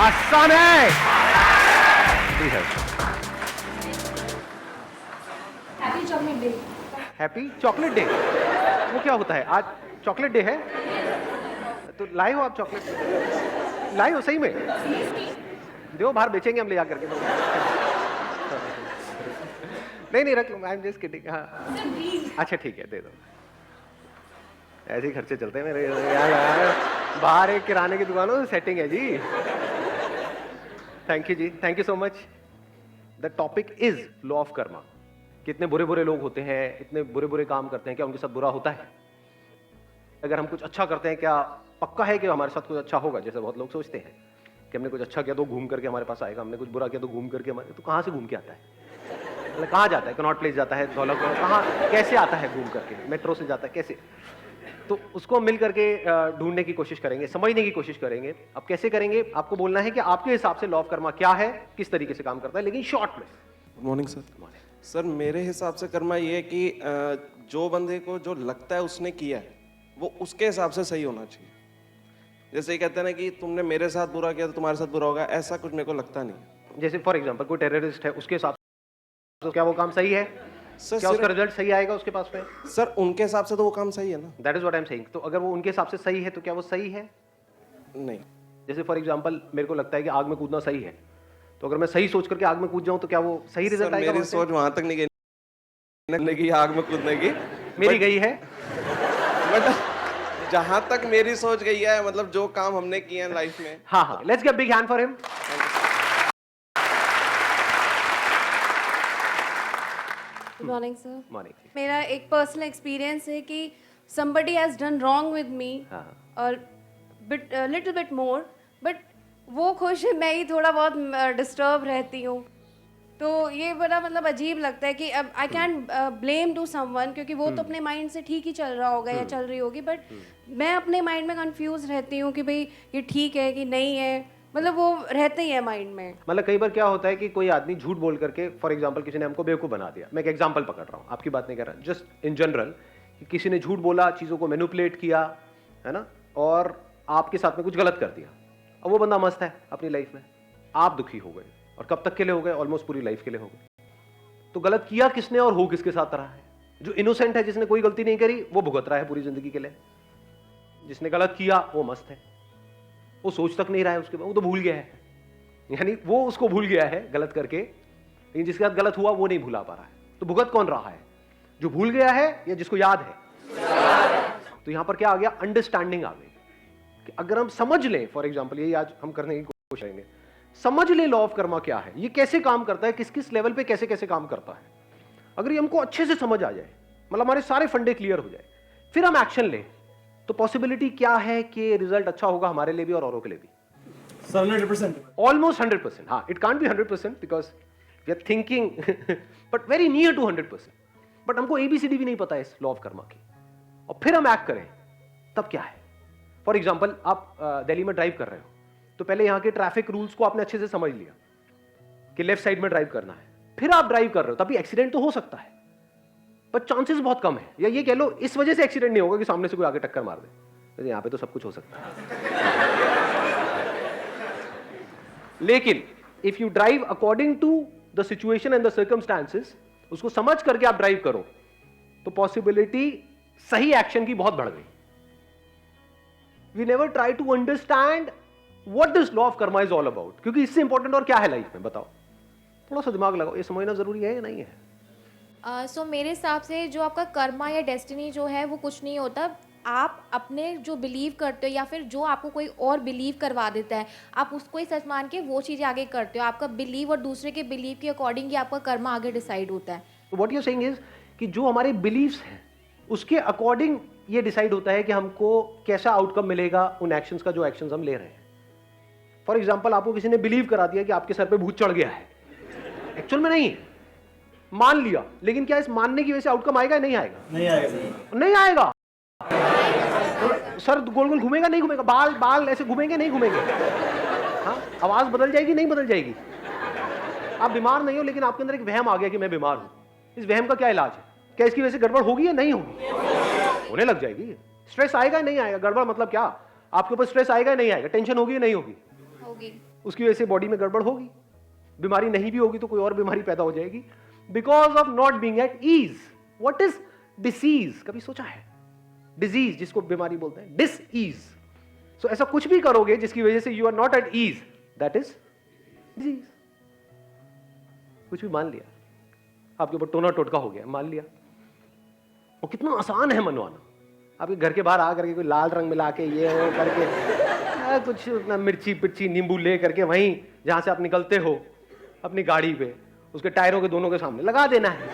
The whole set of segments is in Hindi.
आसान है। Please happy chocolate day. Happy chocolate day, वो क्या होता है? आज चॉकलेट डे है तो लाए हो आप चॉकलेट? लाए हो सही में? दो बाहर बेचेंगे हम ले जा करके। नहीं नहीं रख लो, आई एम जस्ट किडिंग। हाँ अच्छा ठीक है, दे दो। ऐसे ही खर्चे चलते हैं मेरे यार, बाहर एक किराने की दुकान हो सेटिंग है जी। थैंक यू जी, thank you so much. The topic is law of karma. कितने बुरे बुरे लोग होते हैं, इतने बुरे बुरे काम करते हैं, क्या उनके साथ बुरा होता है? अगर हम कुछ अच्छा करते हैं, क्या पक्का है कि हमारे साथ कुछ अच्छा होगा? जैसे बहुत लोग सोचते हैं कि हमने कुछ अच्छा किया तो घूम करके हमारे पास आएगा, हमने कुछ बुरा किया तो घूम करके हमारे, तो कहाँ से घूम के आता है? मतलब कहाँ जाता है? कनॉट प्लेस जाता है, दौलत कहाँ कैसे आता है घूम करके? मेट्रो से जाता है कैसे? तो उसको मिल करके ढूंढने की कोशिश करेंगे, समझने की कोशिश करेंगे। अब कैसे करेंगे? आपको बोलना है कि आपके हिसाब से लॉ ऑफ कर्मा क्या है, किस तरीके से काम करता है, लेकिन शॉर्ट में। Good morning sir. सर मेरे हिसाब से कर्मा ये है कि जो बंदे को जो लगता है उसने किया है वो उसके हिसाब से सही होना चाहिए। जैसे ये कहते हैं ना कि तुमने मेरे साथ बुरा किया तो तुम्हारे साथ बुरा होगा, ऐसा कुछ मेरे को लगता नहीं। जैसे फॉर एग्जांपल कोई टेररिस्ट है, उसके हिसाब से तो क्या वो काम सही है? सर क्या उसका रिजल्ट सही आएगा उसके पास में? सर उनके हिसाब से तो वो काम सही है ना। That is what I am saying. तो अगर वो उनके हिसाब से सही है तो क्या वो सही है? नहीं। जैसे फॉर एग्जांपल मेरे को लगता है कि आग में कूदना सही है, तो अगर मैं सही सोच करके आग में कूद जाऊं तो क्या वो सही रिजल्ट आएगा? मेरी सोच वहां तक नहीं गई आग में कूदने की, मेरी गई है। बट जहां तक मेरी सोच गई है, मतलब जो काम हमने किए हैं लाइफ में। हाँ हाँ, let's give big hand for him. Good morning sir. Morning. मेरा एक पर्सनल एक्सपीरियंस है कि somebody has done wrong with me और little bit more, बट वो खुश है, मैं ही थोड़ा बहुत डिस्टर्ब रहती हूँ। तो ये बड़ा मतलब अजीब लगता है कि अब I can blame to someone, क्योंकि वो तो अपने माइंड से ठीक ही चल रहा होगा या चल रही होगी, बट मैं अपने माइंड में कंफ्यूज रहती हूँ कि भाई ये ठीक है कि नहीं है, मतलब वो रहते ही है माइंड में। मतलब कई बार क्या होता है कि कोई आदमी झूठ बोल करके, फॉर एग्जांपल किसी ने हमको बेवकूफ बना दिया। मैं एक एग्जांपल पकड़ रहा हूँ, आपकी बात नहीं कर रहा, जस्ट इन जनरल, कि किसी ने झूठ बोला, चीज़ों को मैनिपुलेट किया, है ना, और आपके साथ में कुछ गलत कर दिया। अब वो बंदा मस्त है अपनी लाइफ में, आप दुखी हो गए, और कब तक के लिए हो गए? ऑलमोस्ट पूरी लाइफ के लिए हो गए। तो गलत किया किसने और हो किसके साथ रहा है? जो इनोसेंट है, जिसने कोई गलती नहीं करी, वो भुगत रहा है पूरी जिंदगी के लिए। जिसने गलत किया वो मस्त है, वो सोच तक नहीं रहा है उसके बाद, वो तो भूल गया है, यानी वो उसको भूल गया है गलत करके, लेकिन जिसके साथ गलत हुआ वो नहीं भुला पा रहा है। तो भुगत कौन रहा है? जो भूल गया है या जिसको याद है? तो यहां पर क्या आ गया? अंडरस्टैंडिंग आ गई कि अगर हम समझ लें, फॉर एग्जांपल यही आज हम करने की कोशिश करेंगे, समझ लें लॉ ऑफ कर्मा क्या है, ये कैसे काम करता है, किस किस लेवल पे कैसे कैसे काम करता है। अगर ये हमको अच्छे से समझ आ जाए, मतलब हमारे सारे फंडे क्लियर हो जाए, फिर हम एक्शन लें, तो पॉसिबिलिटी क्या है कि रिजल्ट अच्छा होगा हमारे लिए भी और औरों के लिए भी? 100%. Almost 100%. हाँ, it can't be 100% because we are thinking, but very near to 100%. But हमको ABCD भी नहीं पता है इस लॉ ऑफ कर्मा की, और फिर हम एक्ट करें, तब क्या है? फॉर एग्जाम्पल आप दिल्ली में ड्राइव कर रहे हो, तो पहले यहाँ के ट्रैफिक रूल्स को आपने अच्छे से समझ लिया कि लेफ्ट साइड में ड्राइव करना है, फिर आप ड्राइव कर रहे हो, तभी एक्सीडेंट तो हो सकता है, पर चांसेस बहुत कम है, या ये कह लो इस वजह से एक्सीडेंट नहीं होगा कि सामने से कोई आगे टक्कर मार दे। यहाँ पे तो सब कुछ हो सकता है। लेकिन if you drive according to the situation and the circumstances, उसको समझ करके आप ड्राइव करो, तो पॉसिबिलिटी सही एक्शन की बहुत बढ़ गई। We never try to understand what this law of karma is all about, क्योंकि इससे इंपॉर्टेंट और क्या है लाइफ में? बताओ, थोड़ा सा दिमाग लगाओ, ये समझना जरूरी है या नहीं है? सो मेरे हिसाब से जो आपका कर्मा या डेस्टिनी जो है वो कुछ नहीं होता। आप अपने जो बिलीव करते हो या फिर जो आपको कोई और बिलीव करवा देता है, आप उसको ही सच मान के वो चीज़ें आगे करते हो। आपका बिलीव और दूसरे के बिलीव के अकॉर्डिंग ही आपका कर्मा आगे डिसाइड होता है। तो व्हाट यू सेइंग इज कि जो हमारे बिलीव्स हैं उसके अकॉर्डिंग ये डिसाइड होता है कि हमको कैसा आउटकम मिलेगा उन एक्शंस का, जो एक्शंस हम ले रहे हैं। फॉर एग्जांपल आपको किसी ने बिलीव करा दिया कि आपके सर पे भूत चढ़ गया है, एक्चुअल में नहीं है, मान लिया, लेकिन क्या इस मानने की वजह से आउटकम आएगा या नहीं आएगा? नहीं आएगा सर। नहीं आएगा। सर गोल गोल घूमेगा नहीं घूमेगा, बाल बाल ऐसे घूमेंगे नहीं घूमेंगे, हाँ, आवाज बदल जाएगी नहीं बदल जाएगी। आप बीमार नहीं हो, लेकिन आपके अंदर एक वहम आ गया कि मैं बीमार हूं। इस वहम का क्या इलाज है? क्या इसकी वजह से गड़बड़ होगी या नहीं होगी? होने लग जाएगी। स्ट्रेस आएगा या नहीं आएगा? गड़बड़ मतलब क्या? आपके ऊपर स्ट्रेस आएगा या नहीं आएगा? टेंशन होगी या नहीं होगी? होगी। उसकी वजह से बॉडी में गड़बड़ होगी, बीमारी नहीं भी होगी तो कोई और बीमारी पैदा हो जाएगी, because of not being at ease. What is disease? कभी सोचा है? डिजीज जिसको बीमारी बोलते हैं, डिस ईज। सो ऐसा कुछ भी करोगे जिसकी वजह से you are not at ease, that is disease. कुछ भी मान लिया, आपके ऊपर टोना टोटका हो गया, मान लिया। वो कितना आसान है मनवाना। आपके घर के बाहर आकर के कोई लाल रंग मिला के ये वो करके कुछ अपना मिर्ची पिर्ची नींबू ले करके वहीं जहां से आप निकलते हो अपनी गाड़ी पे, उसके टायरों के दोनों के सामने लगा देना है,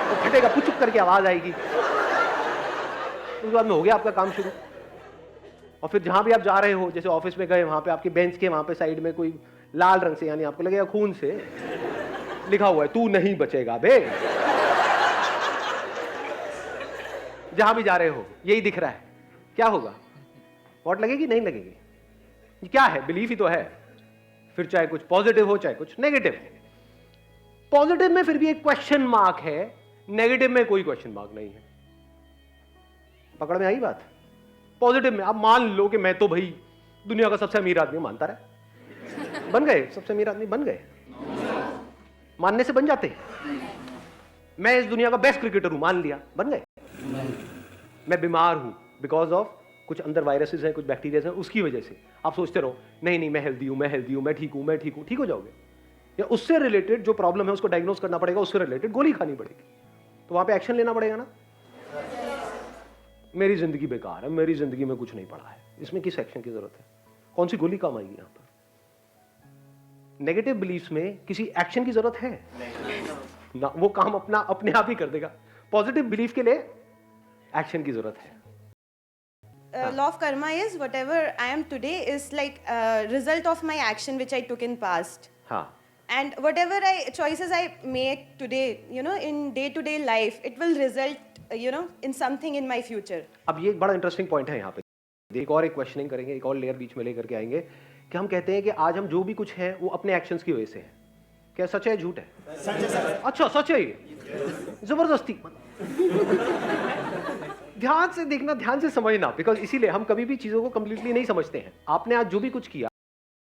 तो फटेगा, पुचुक करके आवाज आएगी, उसके बाद में हो गया आपका काम शुरू। और फिर जहां भी आप जा रहे हो, जैसे ऑफिस में गए, वहां पे आपके बेंच के वहां पे साइड में कोई लाल रंग से, यानी आपको लगेगा खून से लिखा हुआ है, तू नहीं बचेगा बे। जहां भी जा रहे हो यही दिख रहा है, क्या होगा? वोट लगेगी? नहीं लगेगी। ये क्या है? बिलीफ ही तो है। फिर चाहे कुछ पॉजिटिव हो चाहे कुछ नेगेटिव। पॉजिटिव में फिर भी एक क्वेश्चन मार्क है, नेगेटिव में कोई क्वेश्चन मार्क नहीं है। पकड़ में आई बात? पॉजिटिव में आप मान लो कि मैं तो भाई दुनिया का सबसे अमीर आदमी, मानता रहे, बन गए सबसे अमीर आदमी, बन गए, मानने से बन जाते हैं। मैं इस दुनिया का बेस्ट क्रिकेटर हूं, मान लिया, बन गए। मैं बीमार हूं बिकॉज ऑफ कुछ अंदर वायरसेस हैं, कुछ बैक्टीरिया हैं, उसकी वजह से आप सोचते रहो नहीं नहीं मैं हेल्दी हूं, मैं हेल्दी हूं, मैं ठीक हूं, मैं ठीक हूं, ठीक हो जाओगे। या उससे रिलेटेड जो प्रॉब्लम है उसको डायग्नोस करना पड़ेगा, उससे रिलेटेड गोली खानी पड़ेगी, तो वहां पे एक्शन लेना पड़ेगा ना। मेरी जिंदगी बेकार है, मेरी जिंदगी में कुछ नहीं पड़ा है, इसमें किस एक्शन की जरूरत है? कौन सी गोली काम आएगी यहां पर? नेगेटिव बिलीफ्स में किसी एक्शन की जरूरत है ना, वो काम अपने आप ही कर देगा। पॉजिटिव बिलीफ के लिए एक्शन की जरूरत है। Law of karma is whatever I am today is like a result of my action which I took in past. हाँ, And whatever choices I make today, you know, in day-to-day life, it will result, you know, in something in my future. अब ये एक बड़ा इंटरेस्टिंग पॉइंट है यहाँ पे। एक और एक क्वेश्चनिंग करेंगे, एक और लेयर बीच में लेकर के आएंगे कि हम कहते हैं कि आज हम जो भी कुछ है वो अपने एक्शंस की वजह से है। क्या सच है झूठ है? सच है सर। अच्छा सच है ये, जबरदस्ती। ध्यान से देखना, ध्यान से समझना, बिकॉज इसीलिए हम कभी भी चीजों को कंप्लीटली नहीं समझते हैं। आपने आज जो भी कुछ किया,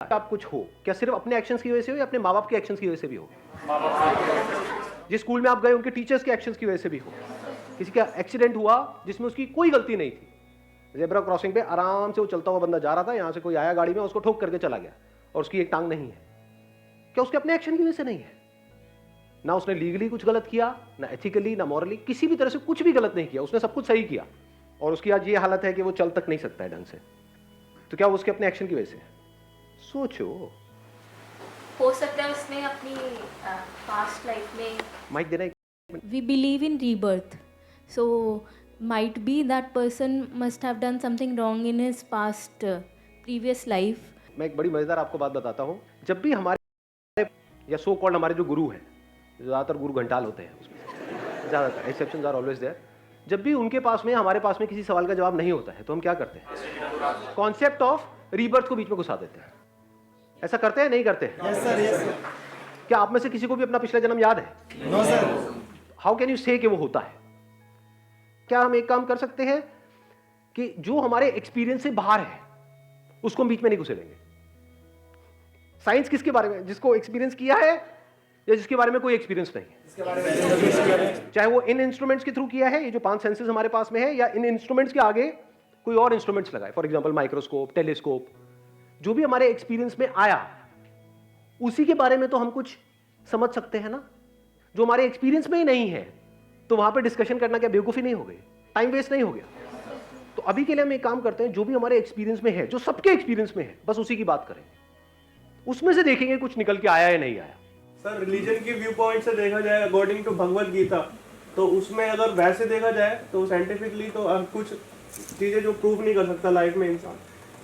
आप कुछ हो, क्या सिर्फ अपने एक्शंस की वजह से हो या अपने माँ बाप के एक्शंस की वजह से भी हो? जिस स्कूल में आप गए उनके टीचर्स के एक्शंस की वजह से भी हो। किसी का एक्सीडेंट हुआ जिसमें उसकी कोई गलती नहीं थी, ज़ेब्रा क्रॉसिंग पे आराम से वो चलता हुआ बंदा जा रहा था, यहां से कोई आया गाड़ी में, उसको ठोक करके चला गया और उसकी एक टांग नहीं है, क्या उसके अपने एक्शन की वजह से नहीं है? ना उसने लीगली कुछ गलत किया, ना एथिकली, ना मॉरली, किसी भी तरह से कुछ भी गलत नहीं किया, उसने सब कुछ सही किया और उसकी आज ये हालत है कि वो चल तक नहीं सकता है ढंग से। तो क्या वो उसके अपने एक्शन की वजह से? सोचो। हो सकता है उसने अपनी पास्ट लाइफ में माइक देना। We believe in rebirth, so might be that person must have done something wrong in his past previous life. मैं एक बड़ी मजेदार आपको बात बताता हूँ। जब भी हमारे या सो कॉल्ड हमारे जो गुरु हैं, ज़्यादातर गुरु घंटाल होते हैं उसमें, ज़्यादातर एक्सेप्शंस आर ऑलवेज देयर, जब भी उनके पास में हमारे पास में किसी सवाल का जवाब नहीं होता है तो हम क्या करते हैं? कॉन्सेप्ट ऑफ रीबर्थ को बीच में घुसा देते हैं। ऐसा करते हैं नहीं करते? Yes sir, yes sir. क्या आप में से किसी को भी अपना पिछला जन्म याद है? No sir. How can you say कि वो होता है? क्या हम एक काम कर सकते हैं कि जो हमारे एक्सपीरियंस से बाहर है उसको हम बीच में नहीं घुसेड़ेंगे। साइंस किसके बारे में? जिसको एक्सपीरियंस किया है या जिसके बारे में कोई एक्सपीरियंस नहीं है। इसके बारे में चाहे वो इन इंस्ट्रूमेंट्स के थ्रू किया है, ये जो 5 सेंसेस हमारे पास में है, या इन इंस्ट्रूमेंट्स के आगे कोई और इंस्ट्रूमेंट्स लगाए, फॉर एग्जांपल माइक्रोस्कोप, टेलीस्कोप, जो भी हमारे एक्सपीरियंस में आया उसी के बारे में तो हम कुछ समझ सकते हैं ना। जो हमारे एक्सपीरियंस में ही नहीं है तो वहां पे डिस्कशन करना क्या बेवकूफी नहीं हो गई? टाइम वेस्ट नहीं हो गया? तो अभी के लिए हम एक काम करते हैं, जो भी हमारे एक्सपीरियंस में है, जो सबके एक्सपीरियंस में है, बस उसी की बात करें, उसमें से देखेंगे कुछ निकल के आया या नहीं आया। सर रिलीजन की व्यू पॉइंट से देखा जाए, अकॉर्डिंग टू भगवत गीता, तो उसमें अगर वैसे देखा जाए तो साइंटिफिकली तो कुछ चीज़ें जो प्रूव नहीं कर सकता लाइफ में इंसान,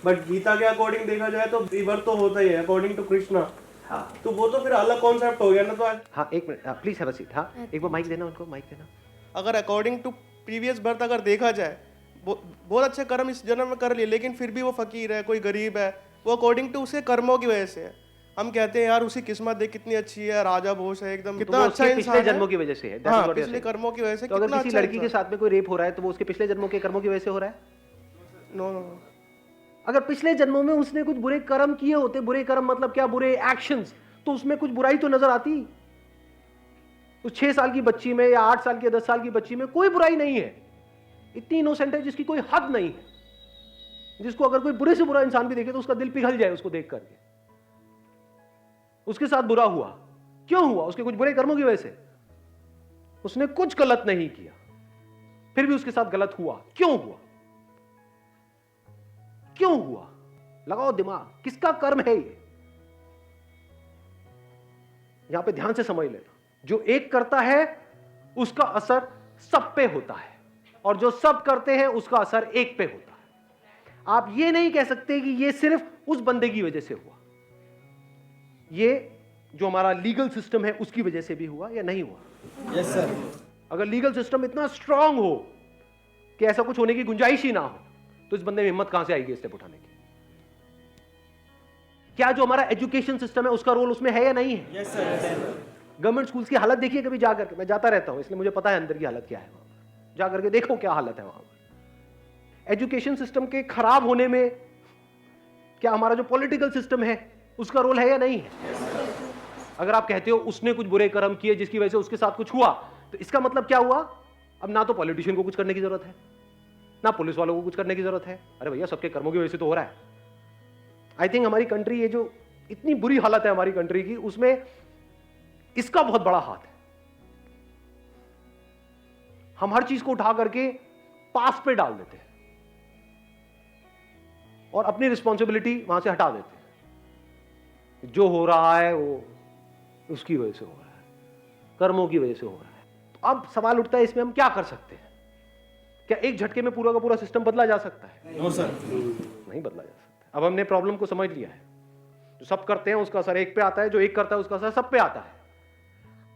बट गीता के अकॉर्डिंग देखा जाए तो रिबर्थ तो होता ही है अकॉर्डिंग टू कृष्णा। हाँ, तो वो तो फिर अलग कॉन्सेप्ट हो गया ना। तो आज हाँ एक minute, please have a seat. हाँ एक बार माइक देना उनको, माइक देना। अगर अकॉर्डिंग टू प्रीवियस बर्थ अगर देखा जाए, बहुत अच्छे कर्म इस जन्म में कर लिए, लेकिन फिर भी वो फकीर है, कोई गरीब है, वो अकॉर्डिंग टू उसके कर्मों की वजह से है। हम कहते हैं यार उसकी किस्मत देख कितनी अच्छी है, राजा भोज है एकदम, कितना अच्छा इंसान पिछले जन्मों की वजह से है। हाँ, पिछले कर्मों की वजह से। तो अगर किसी लड़की के साथ में कोई रेप हो रहा है तो वो उसके पिछले जन्मों के कर्मों की वजह से हो रहा है? No no. अगर पिछले जन्मों में उसने कुछ बुरे कर्म किए होते, बुरे कर्म मतलब क्या, बुरे एक्शंस, तो उसमें कुछ बुराई तो नजर आती। उस 6 साल की बच्ची में या 8 साल की 10 साल की बच्ची में कोई बुराई नहीं है, इतनी इनोसेंट है जिसकी कोई हद नहीं है, जिसको अगर कोई बुरे से बुरा इंसान भी देखे तो उसका दिल पिघल जाए उसको देख करके। उसके साथ बुरा हुआ, क्यों हुआ? उसके कुछ बुरे कर्मों की वजह से। उसने कुछ गलत नहीं किया, फिर भी उसके साथ गलत हुआ, क्यों हुआ? क्यों हुआ? लगाओ दिमाग, किसका कर्म है ये? यहां पे ध्यान से समझ लेना, जो एक करता है उसका असर सब पे होता है, और जो सब करते हैं उसका असर एक पे होता है। आप ये नहीं कह सकते कि ये सिर्फ उस बंदे की वजह से हुआ, ये जो हमारा लीगल सिस्टम है उसकी वजह से भी हुआ या नहीं हुआ। Yes sir. अगर लीगल सिस्टम इतना स्ट्रांग हो कि ऐसा कुछ होने की गुंजाइश ही ना हो, तो इस बंदे में हिम्मत कहां से आएगी स्टेप उठाने की? क्या जो हमारा एजुकेशन सिस्टम है उसका रोल उसमें है या नहीं है? Yes sir. गवर्नमेंट स्कूल्स की हालत देखिए कभी जाकर के, मैं जाता रहता हूं इसलिए मुझे पता है अंदर की हालत क्या है। वहां जाकर के देखो क्या हालत है वहां पर। एजुकेशन सिस्टम के खराब होने में क्या हमारा जो पॉलिटिकल सिस्टम है उसका रोल है या नहीं है? अगर आप कहते हो उसने कुछ बुरे कर्म किए जिसकी वजह से उसके साथ कुछ हुआ, तो इसका मतलब क्या हुआ? अब ना तो पॉलिटिशियन को कुछ करने की जरूरत है, ना पुलिस वालों को कुछ करने की जरूरत है। अरे भैया सबके कर्मों की वजह से तो हो रहा है। आई थिंक हमारी कंट्री, ये जो इतनी बुरी हालत है हमारी कंट्री की, उसमें इसका बहुत बड़ा हाथ है। हम हर चीज को उठा करके पास पे डाल देते हैं और अपनी रिस्पॉन्सिबिलिटी वहां से हटा देते हैं। जो हो रहा है वो उसकी वजह से हो रहा है, कर्मों की वजह से हो रहा है। तो अब सवाल उठता है इसमें हम क्या कर सकते हैं? क्या एक झटके में पूरा का पूरा सिस्टम बदला जा सकता है? No sir. नहीं बदला जा सकता। अब हमने प्रॉब्लम को समझ लिया है, जो सब करते हैं उसका असर एक पे आता है, जो एक करता है उसका असर सब पे आता है।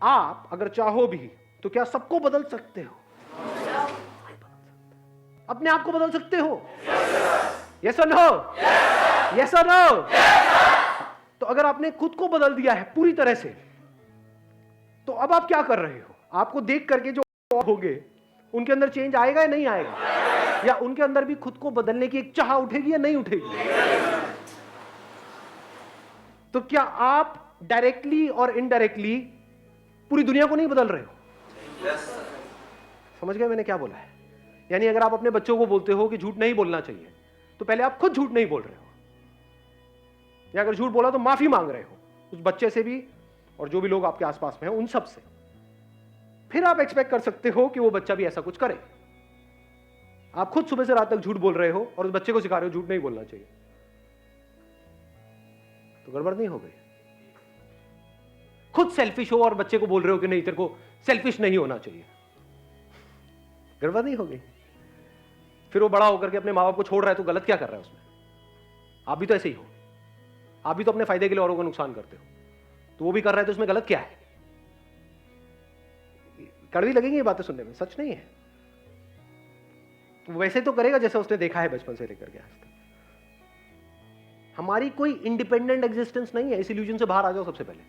आप अगर चाहो भी तो क्या सबको बदल सकते हो? अपने आप को बदल सकते हो? यस और नो? यस और नो? तो अगर आपने खुद को बदल दिया है पूरी तरह से, तो अब आप क्या कर रहे हो? आपको देख करके जो होंगे उनके अंदर चेंज आएगा या नहीं आएगा? या उनके अंदर भी खुद को बदलने की एक चाह उठेगी या नहीं उठेगी? तो क्या आप डायरेक्टली और इनडायरेक्टली पूरी दुनिया को नहीं बदल रहे हो? समझ गए मैंने क्या बोला है? यानी अगर आप अपने बच्चों को बोलते हो कि झूठ नहीं बोलना चाहिए, तो पहले आप खुद झूठ नहीं बोल रहे हो, या अगर झूठ बोला तो माफी मांग रहे हो उस बच्चे से भी और जो भी लोग आपके आसपास में हैं उन सब से। फिर आप एक्सपेक्ट कर सकते हो कि वो बच्चा भी ऐसा कुछ करे। आप खुद सुबह से रात तक झूठ बोल रहे हो और उस बच्चे को सिखा रहे हो झूठ नहीं बोलना चाहिए, तो गड़बड़ नहीं हो गई? खुद सेल्फिश हो और बच्चे को बोल रहे हो कि नहीं तेरे को सेल्फिश नहीं होना चाहिए, गड़बड़ नहीं हो गई? फिर वो बड़ा होकर के अपने माँ बाप को छोड़ रहा है, तो गलत क्या कर रहा है उसमें? आप भी तो ऐसे ही हो, आप भी तो अपने फायदे के लिए औरों का नुकसान करते हो, तो वो भी कर रहा है, तो उसमें गलत क्या है? कड़वी लगेंगी ये बातें सुनने में, सच नहीं है। तो वैसे तो करेगा जैसे उसने देखा है बचपन से लेकर के आज तक। हमारी कोई इंडिपेंडेंट एग्जिस्टेंस नहीं है, इस इल्यूजन से बाहर आ जाओ सबसे पहले।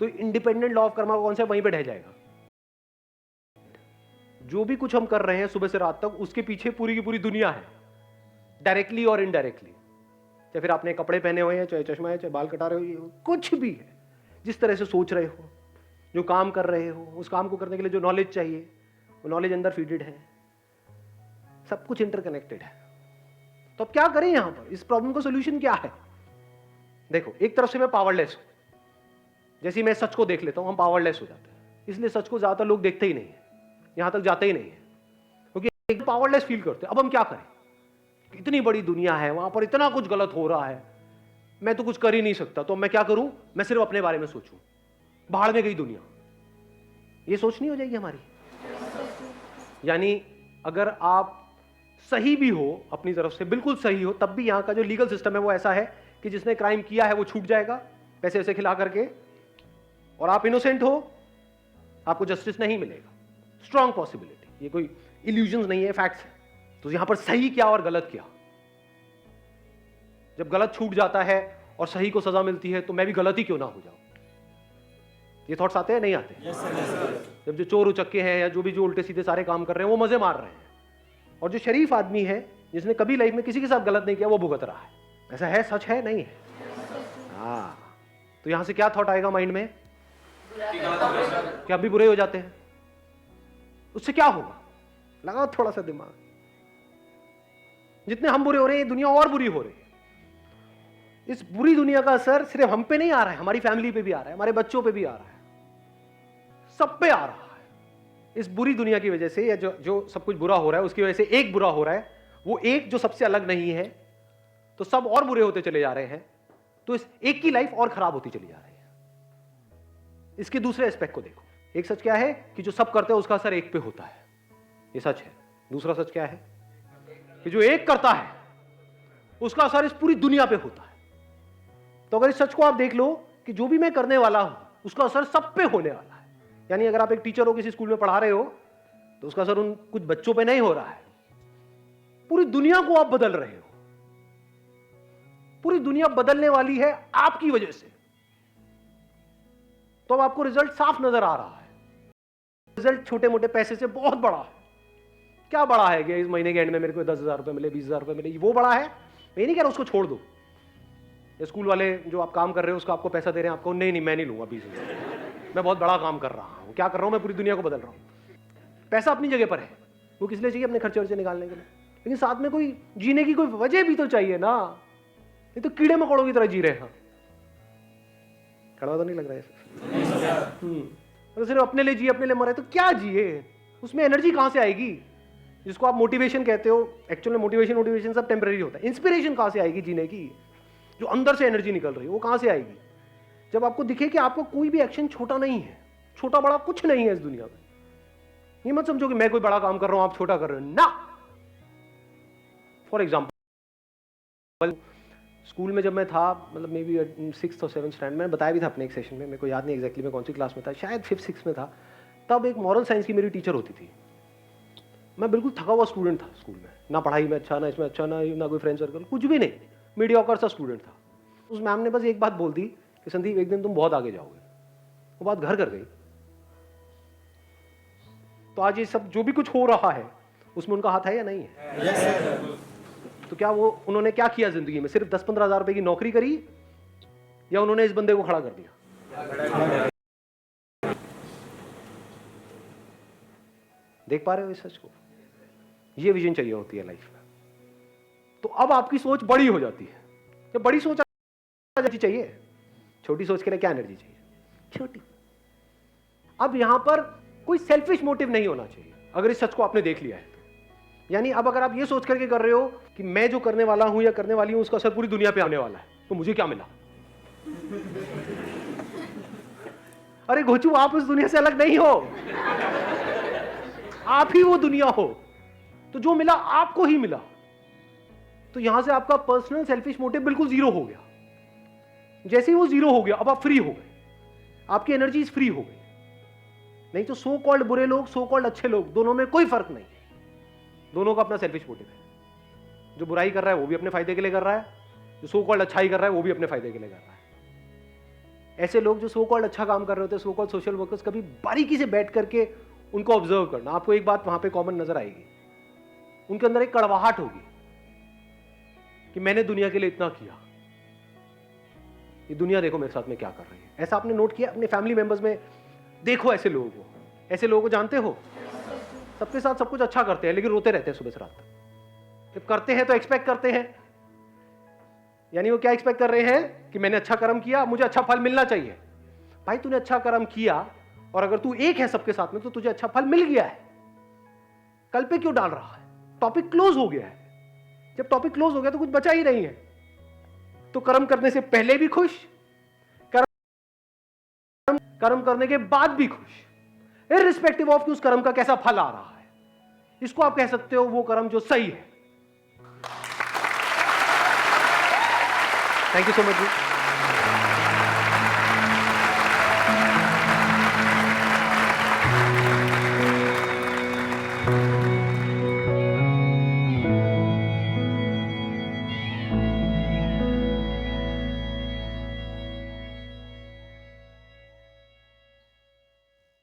तो इंडिपेंडेंट लॉ ऑफ कर्मा कौन सा, वहीं पे ढह जाएगा। जो भी कुछ हम कर रहे हैं सुबह से रात तक, उसके पीछे पूरी की पूरी दुनिया है, डायरेक्टली और इनडायरेक्टली। चाहे फिर आपने कपड़े पहने हुए हैं, चाहे चश्मा है, चाहे बाल कटा रहे हो, कुछ भी है, जिस तरह से सोच रहे हो, जो काम कर रहे हो, उस काम को करने के लिए जो नॉलेज चाहिए वो नॉलेज अंदर फीडेड है, सब कुछ इंटरकनेक्टेड है। तो अब क्या करें यहां पर? इस प्रॉब्लम का सोल्यूशन क्या है? देखो, एक तरफ से मैं पावरलेस हूं, जैसे ही मैं सच को देख लेता हूं हम पावरलेस हो जाते हैं, इसलिए सच को ज्यादातर लोग देखते ही नहीं है, यहां तक जाते ही नहीं है, क्योंकि एक पावरलेस फील करते हैं। अब हम क्या करें? इतनी बड़ी दुनिया है, वहां पर इतना कुछ गलत हो रहा है, मैं तो कुछ कर ही नहीं सकता, तो मैं क्या करूं? मैं सिर्फ अपने बारे में सोचूं, बाहर में गई दुनिया। ये सोच नहीं हो जाएगी हमारी? यानी अगर आप सही भी हो अपनी तरफ से, बिल्कुल सही हो, तब भी यहां का जो लीगल सिस्टम है वो ऐसा है कि जिसने क्राइम किया है वो छूट जाएगा पैसे वैसे खिला करके, और आप इनोसेंट हो, आपको जस्टिस नहीं मिलेगा। स्ट्रॉन्ग पॉसिबिलिटी, ये कोई इल्यूजन नहीं है, फैक्ट्स है। तो यहां पर सही क्या और गलत क्या? जब गलत छूट जाता है और सही को सजा मिलती है, तो मैं भी गलत ही क्यों ना हो जाऊं? ये थॉट्स आते हैं नहीं आते? Yes sir. जब जो चोर उचक्के हैं या जो भी जो उल्टे सीधे सारे काम कर रहे हैं वो मजे मार रहे हैं, और जो शरीफ आदमी है जिसने कभी लाइफ में किसी के साथ गलत नहीं किया वो भुगत रहा है। ऐसा है, सच है, नहीं है? हाँ, तो यहां से क्या थॉट आएगा माइंड में कि आप भी बुरे हो जाते हैं, उससे क्या होगा? लगाओ थोड़ा सा दिमाग। जितने हम बुरे हो रहे हैं दुनिया और बुरी हो रही है। इस बुरी दुनिया का असर सिर्फ हम पे नहीं आ रहा है, हमारी फैमिली पे भी आ रहा है, हमारे बच्चों पे भी आ रहा है, सब पे आ रहा है। इस बुरी दुनिया की वजह से या जो सब कुछ बुरा हो रहा है उसकी वजह से एक बुरा हो रहा है, वो एक जो सबसे अलग नहीं है, तो सब और बुरे होते चले जा रहे हैं, तो इस एक की लाइफ और खराब होती चली जा रही है। इसके दूसरे एस्पेक्ट को देखो। एक सच क्या है कि जो सब करते हैं उसका असर एक पे होता है, ये सच है। दूसरा सच क्या है कि जो एक करता है उसका असर इस पूरी दुनिया पे होता है। तो अगर इस सच को आप देख लो कि जो भी मैं करने वाला हूं उसका असर सब पे होने वाला है। यानी अगर आप एक टीचर हो, किसी स्कूल में पढ़ा रहे हो, तो उसका असर उन कुछ बच्चों पे नहीं हो रहा है, पूरी दुनिया को आप बदल रहे हो। पूरी दुनिया बदलने वाली है आपकी वजह से। तो अब आपको रिजल्ट साफ नजर आ रहा है। रिजल्ट छोटे मोटे पैसे से बहुत बड़ा है। क्या बड़ा है कि इस महीने के एंड में मेरे को 10,000 रुपए मिले, 20,000 रुपए मिले, वो बड़ा है? मैं नहीं कह रहा उसको छोड़ दो। स्कूल वाले जो आप काम कर रहे हो उसका आपको पैसा दे रहे हैं, आपको नहीं मैं नहीं लूंगा 20,000, मैं बहुत बड़ा काम कर रहा हूं। क्या कर रहा हूं मैं? पूरी दुनिया को बदल रहा हूं। पैसा अपनी जगह पर है, वो किस लिए चाहिए? अपने खर्चे वर्चे निकालने के लिए। लेकिन साथ में कोई जीने की कोई वजह भी तो चाहिए ना। ये तो कीड़े मकोड़ों की तरह जी रहे हैं। कड़वा तो नहीं लग रहा है? अगर सिर्फ अपने लिए जिए, अपने लिए मरे, तो क्या जिए? उसमें एनर्जी कहां से आएगी? जिसको आप मोटिवेशन कहते हो, एक्चुअल में मोटिवेशन सब टेम्पररी होता है। इंस्पिरेशन कहां से आएगी जीने की? जो अंदर से एनर्जी निकल रही है वो कहां से आएगी? जब आपको दिखे कि आपको कोई भी एक्शन छोटा नहीं है, छोटा बड़ा कुछ नहीं है इस दुनिया में। ये मत समझो कि मैं कोई बड़ा काम कर रहा हूं आप छोटा कर रहे हो ना। फॉर एग्जाम्पल स्कूल में जब मैं था, मतलब मे बी 6th और 7th स्टैंडर्ड, मैंने बताया भी था अपने एक सेशन में, मेरे को याद नहीं एग्जैक्टली मैं कौन सी क्लास में था, शायद 5th 6th में था। तब एक मॉरल साइंस की मेरी टीचर होती थी। मैं बिल्कुल थका हुआ स्टूडेंट था स्कूल में, ना पढ़ाई में अच्छा, ना इसमें अच्छा, ना कोई फ्रेंड सर्कल, कुछ भी नहीं, मीडियोकर सा स्टूडेंट था। उस मैम ने बस एक बात बोल दी कि संदीप एक दिन तुम बहुत आगे जाओगे। वो बात घर कर गई। तो आज ये सब जो भी कुछ हो रहा है उसमें उनका हाथ है या नहीं है? तो क्या वो उन्होंने क्या किया जिंदगी में? सिर्फ 10-15 हज़ार रुपए की नौकरी करी या उन्होंने इस बंदे को खड़ा कर दिया? देख पा रहे हो इस सच को? ये विजन चाहिए होती है लाइफ में। तो अब आपकी सोच बड़ी हो जाती है। जब बड़ी सोच एनर्जी चाहिए, छोटी सोच के लिए क्या एनर्जी चाहिए? छोटी। अब यहां पर कोई सेल्फिश मोटिव नहीं होना चाहिए अगर इस सच को आपने देख लिया है। यानी अब अगर आप ये सोच करके कर रहे हो कि मैं जो करने वाला हूं या करने वाली हूं उसका असर पूरी दुनिया पे आने वाला है, तो मुझे क्या मिला? अरे घोचू, आप उस दुनिया से अलग नहीं हो, आप ही वो दुनिया हो। तो जो मिला आपको ही मिला। तो यहां से आपका पर्सनल सेल्फिश मोटिव बिल्कुल जीरो हो गया। जैसे ही वो जीरो हो गया, अब आप फ्री हो गए, आपकी एनर्जीज फ्री हो गई। नहीं तो सो कॉल्ड बुरे लोग, सो कॉल्ड अच्छे लोग, दोनों में कोई फर्क नहीं है। दोनों का अपना सेल्फिश मोटिव है। जो बुराई कर रहा है वो भी अपने फायदे के लिए कर रहा है, जो सो कॉल्ड अच्छाई कर रहा है वो भी अपने फायदे के लिए कर रहा है। ऐसे लोग जो सो कॉल्ड अच्छा काम कर रहे होते हैं, सो कॉल्ड सोशल वर्कर्स, कभी बारीकी से बैठ करके उनको ऑब्जर्व करना, आपको एक बात वहां पे कॉमन नजर आएगी। उनके अंदर एक कड़वाहट होगी कि मैंने दुनिया के लिए इतना किया, ये दुनिया देखो मेरे साथ में क्या कर रही है। ऐसा आपने नोट किया अपने फैमिली मेंबर्स में? देखो ऐसे लोगों को, ऐसे लोगों को जानते हो? सबके साथ सब कुछ अच्छा करते हैं लेकिन रोते रहते हैं सुबह से रात तक। जब करते हैं तो एक्सपेक्ट करते हैं, यानी वो क्या एक्सपेक्ट कर रहे हैं कि मैंने अच्छा कर्म किया, मुझे अच्छा फल मिलना चाहिए। भाई तूने अच्छा कर्म किया और अगर तू एक है सबके साथ में तो तुझे अच्छा फल मिल गया है। कल पे क्यों डाल रहा है? टॉपिक क्लोज हो गया है। जब टॉपिक क्लोज हो गया तो कुछ बचा ही नहीं है। तो कर्म करने से पहले भी खुश, कर्म करने के बाद भी खुश, इररिस्पेक्टिव ऑफ कि उस कर्म का कैसा फल आ रहा है। इसको आप कह सकते हो वो कर्म जो सही है। Thank you so much ji.